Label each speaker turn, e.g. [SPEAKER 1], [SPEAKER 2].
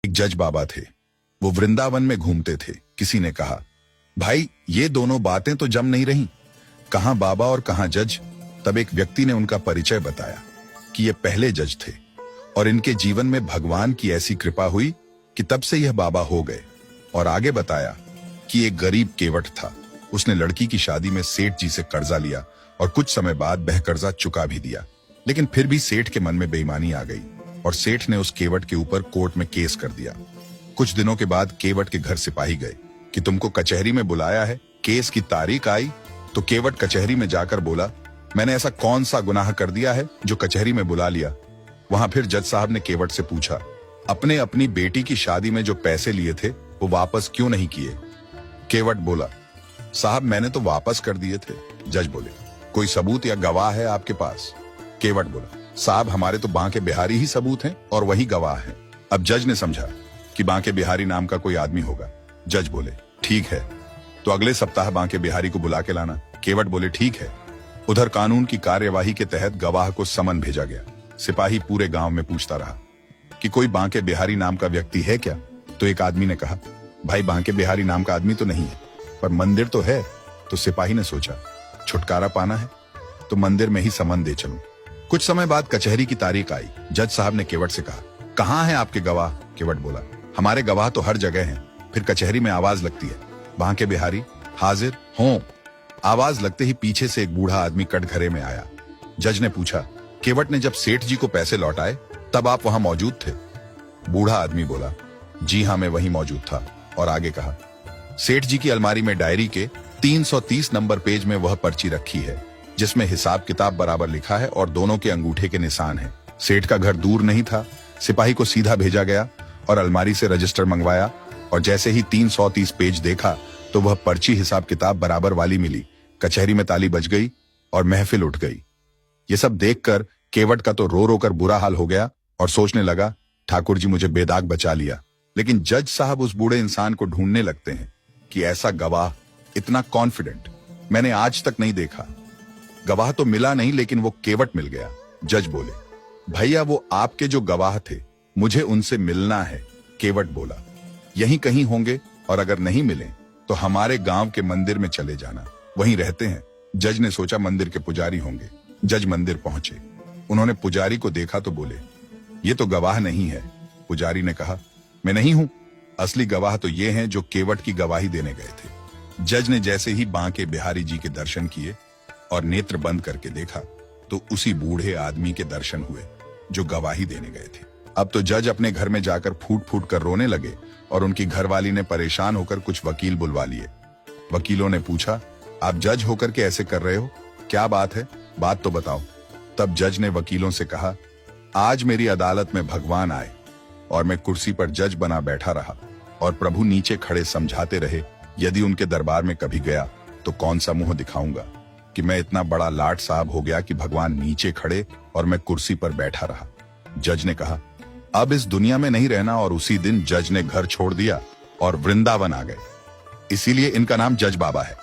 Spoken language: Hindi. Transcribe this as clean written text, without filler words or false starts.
[SPEAKER 1] एक जज बाबा थे। वो वृंदावन में घूमते थे। किसी ने कहा, भाई ये दोनों बातें तो जम नहीं रही, कहां बाबा और कहां जज। तब एक व्यक्ति ने उनका परिचय बताया कि ये पहले जज थे और इनके जीवन में भगवान की ऐसी कृपा हुई कि तब से यह बाबा हो गए। और आगे बताया कि एक गरीब केवट था। उसने लड़की की शादी में सेठ जी से कर्जा लिया और कुछ समय बाद वह कर्जा चुका भी दिया, लेकिन फिर भी सेठ के मन में बेईमानी आ गई और सेठ ने उस केवट के ऊपर कोर्ट में केस कर दिया। कुछ दिनों के बाद केवट के घर सिपाही गए कि तुमको कचहरी में बुलाया है। केस की तारीख आई तो केवट कचहरी में जाकर बोला, मैंने ऐसा कौन सा गुनाह कर दिया है जो कचहरी में बुला लिया। वहां फिर जज साहब ने केवट से पूछा, अपने अपनी बेटी की शादी में जो पैसे लिए थे वो वापस क्यों नहीं किए। केवट बोला, साहब मैंने तो वापस कर दिए थे। जज बोले, कोई सबूत या गवाह है आपके पास। केवट बोला, साहब हमारे तो बांके बिहारी ही सबूत हैं और वही गवाह है। अब जज ने समझा कि बांके बिहारी नाम का कोई आदमी होगा। जज बोले, ठीक है, तो अगले सप्ताह बांके बिहारी को बुला के लाना। केवट बोले, ठीक है। उधर कानून की कार्यवाही के तहत गवाह को समन भेजा गया। सिपाही पूरे गांव में पूछता रहा कि कोई बांके बिहारी नाम का व्यक्ति है क्या। तो एक आदमी ने कहा, भाई बांके बिहारी नाम का आदमी तो नहीं है, पर मंदिर तो है। तो सिपाही ने सोचा, छुटकारा पाना है तो मंदिर में ही समन दे चलूं। कुछ समय बाद कचहरी की तारीख आई। जज साहब ने केवट से कहा, कहां है आपके गवाह। केवट बोला, हमारे गवाह तो हर जगह हैं। फिर कचहरी में आवाज लगती है, बांके बिहारी हाजिर हों। आवाज लगते ही पीछे से एक बूढ़ा आदमी कटघरे में आया। जज ने पूछा, केवट ने जब सेठ जी को पैसे लौटाए तब आप वहां मौजूद थे। बूढ़ा आदमी बोला, जी हां मैं वहीं मौजूद था। और आगे कहा, सेठ जी की अलमारी में डायरी के 330 नंबर पेज में वह पर्ची रखी है जिसमें हिसाब किताब बराबर लिखा है और दोनों के अंगूठे के निशान हैं। सेठ का घर दूर नहीं था। सिपाही को सीधा भेजा गया और अलमारी से रजिस्टर मंगवाया और जैसे ही 330 पेज देखा तो वह पर्ची हिसाब किताब बराबर वाली मिली। कचहरी में ताली बज गई और महफिल उठ गई। ये सब देखकर केवट का तो रो रो कर बुरा हाल हो गया और सोचने लगा, ठाकुर जी मुझे बेदाग बचा लिया। लेकिन जज साहब उस बूढ़े इंसान को ढूंढने लगते हैं कि ऐसा गवाह इतना कॉन्फिडेंट मैंने आज तक नहीं देखा। गवाह तो मिला नहीं लेकिन वो केवट मिल गया। जज बोले, भैया वो आपके जो गवाह थे मुझे उनसे मिलना है। केवट बोला, यहीं कहीं होंगे और अगर नहीं मिले तो हमारे गांव के मंदिर में चले जाना, वहीं रहते हैं। जज ने सोचा मंदिर के पुजारी होंगे। जज मंदिर पहुंचे। उन्होंने पुजारी को देखा तो बोले, ये तो गवाह नहीं है। पुजारी ने कहा, मैं नहीं हूं, असली गवाह तो ये हैं जो केवट की गवाही देने गए थे। जज ने जैसे ही बांके बिहारी जी के दर्शन किए और नेत्र बंद करके देखा तो उसी बूढ़े आदमी के दर्शन हुए जो गवाही देने गए थे। अब तो जज अपने घर में जाकर फूट फूट कर रोने लगे और उनकी घरवाली ने परेशान होकर कुछ वकील बुलवा लिए। वकीलों ने पूछा, आप जज होकर के ऐसे कर रहे हो, क्या बात है, बात तो बताओ। तब जज ने वकीलों से कहा, आज मेरी अदालत में भगवान आए और मैं कुर्सी पर जज बना बैठा रहा और प्रभु नीचे खड़े समझाते रहे। यदि उनके दरबार में कभी गया तो कौन सा मुंह दिखाऊंगा कि मैं इतना बड़ा लाट साहब हो गया कि भगवान नीचे खड़े और मैं कुर्सी पर बैठा रहा। जज ने कहा, अब इस दुनिया में नहीं रहना और उसी दिन जज ने घर छोड़ दिया और वृंदावन आ गए। इसीलिए इनका नाम जज बाबा है।